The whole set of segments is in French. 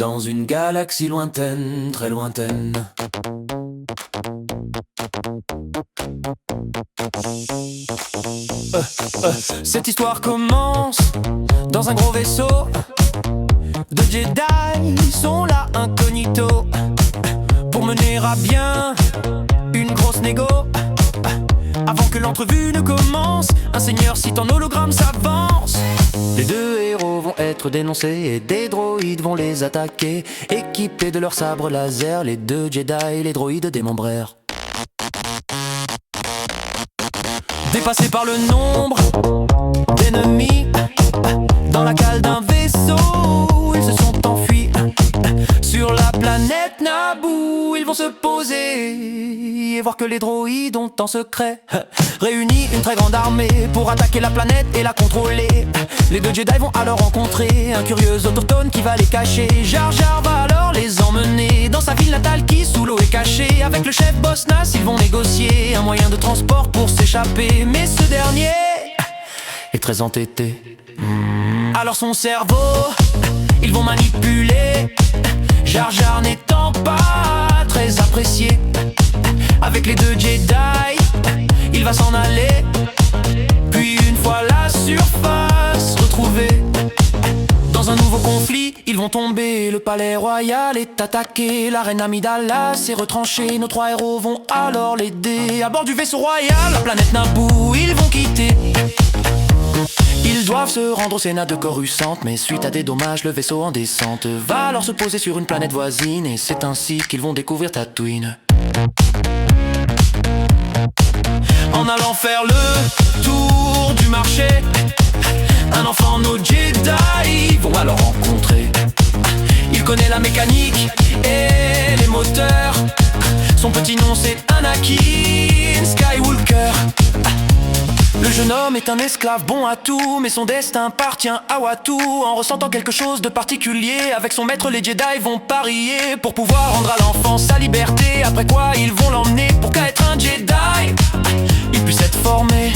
dans une galaxie lointaine, très lointaine. Cette histoire commence dans un gros vaisseau de Jedi sont là incognito pour mener à bien une grosse négo. Avant que l'entrevue ne commence, un seigneur Sith en hologramme s'avance. Les deux héros vont être dénoncés et des droïdes vont les attaquer. Équipés de leurs sabres laser, les deux Jedi, les droïdes démembrèrent. Dépassés par le nombre d'ennemis, dans la cale d'un vaisseau, ils se sont enfuis. Sur la planète Naboo, ils vont se poser et voir que les droïdes ont en secret réuni une très grande armée pour attaquer la planète et la contrôler. Les deux Jedi vont alors rencontrer un curieux autochtone qui va les cacher. Jar Jar va alors les emmener dans sa ville natale qui sous l'eau est cachée. Avec le chef Boss Nass, ils vont négocier un moyen de transport pour s'échapper. Mais ce dernier est très entêté. Alors son cerveau, ils vont manipuler. Jar Jar n'étant pas très apprécié. Avec les deux Jedi, il va s'en aller. Puis une fois la surface retrouvée, dans un nouveau conflit, ils vont tomber. Le palais royal est attaqué. La reine Amidala s'est retranchée. Nos trois héros vont alors l'aider. À bord du vaisseau royal, la planète Naboo, ils vont quitter. Ils doivent se rendre au Sénat de Coruscant, mais suite à des dommages, le vaisseau en descente va alors se poser sur une planète voisine. Et c'est ainsi qu'ils vont découvrir Tatooine. En allant faire le tour du marché, un enfant nos Jedi vont alors rencontrer. Il connaît la mécanique et les moteurs. Son petit nom c'est Anakin Skywalker. Le jeune homme est un esclave bon à tout, mais son destin appartient à Wattu. En ressentant quelque chose de particulier, avec son maître les Jedi vont parier pour pouvoir rendre à l'enfant sa liberté. Après quoi ils vont l'emmener pour qu'à être un Jedi, il puisse être formé.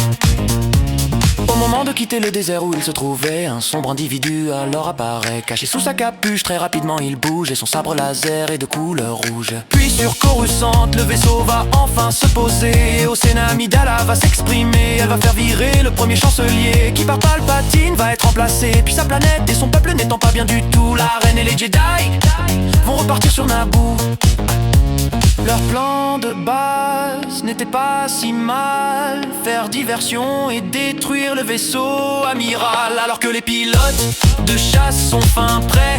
Au moment de quitter le désert où il se trouvait, un sombre individu alors apparaît. Caché sous sa capuche, très rapidement il bouge et son sabre laser est de couleur rouge. Puis sur Coruscant, le vaisseau va enfin se poser. Au Sénat, Amidala va s'exprimer. Elle va faire virer le premier chancelier qui par Palpatine va être remplacé. Puis sa planète et son peuple n'étant pas bien du tout, la reine et les Jedi vont repartir sur Naboo. Leur plan de base n'était pas si mal, faire diversion et détruire le vaisseau amiral. Alors que les pilotes de chasse sont fin prêts,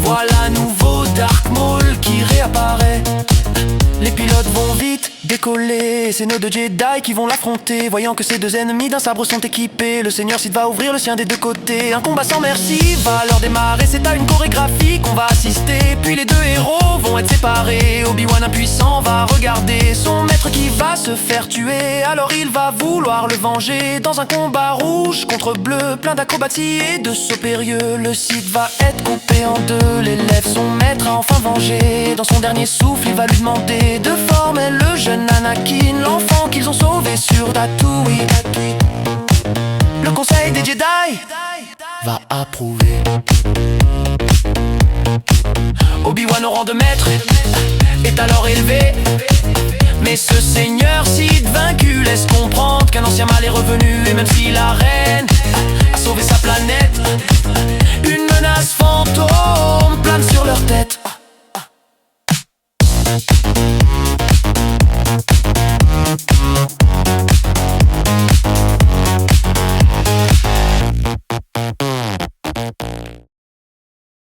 voilà nouveau Dark Maul qui réapparaît. Les pilotes vont vite décoller, c'est nos deux Jedi qui vont l'affronter. Voyant que ces deux ennemis d'un sabre sont équipés, le seigneur Sith va ouvrir le sien des deux côtés. Un combat sans merci va leur démarrer, c'est à une chorégraphie qu'on va assister. Puis les deux héros vont être séparés. Obi-Wan impuissant va regarder son maître qui va se faire tuer. Alors il va vouloir le venger dans un combat rouge contre bleu, plein d'acrobaties et de sauts périlleux. Le Sith va être coupé en deux, l'élève son maître a enfin vengé. Dans son dernier souffle il va lui demander de former le jeune Anakin, l'enfant qu'ils ont sauvé sur Tatooine. Le conseil des Jedi va approuver. Obi-Wan au rang de maître est alors élevé. Mais ce seigneur Sith vaincu laisse comprendre qu'un ancien mal est revenu. Et même si la reine a sauvé sa planète, une menace fantôme plane sur leur tête.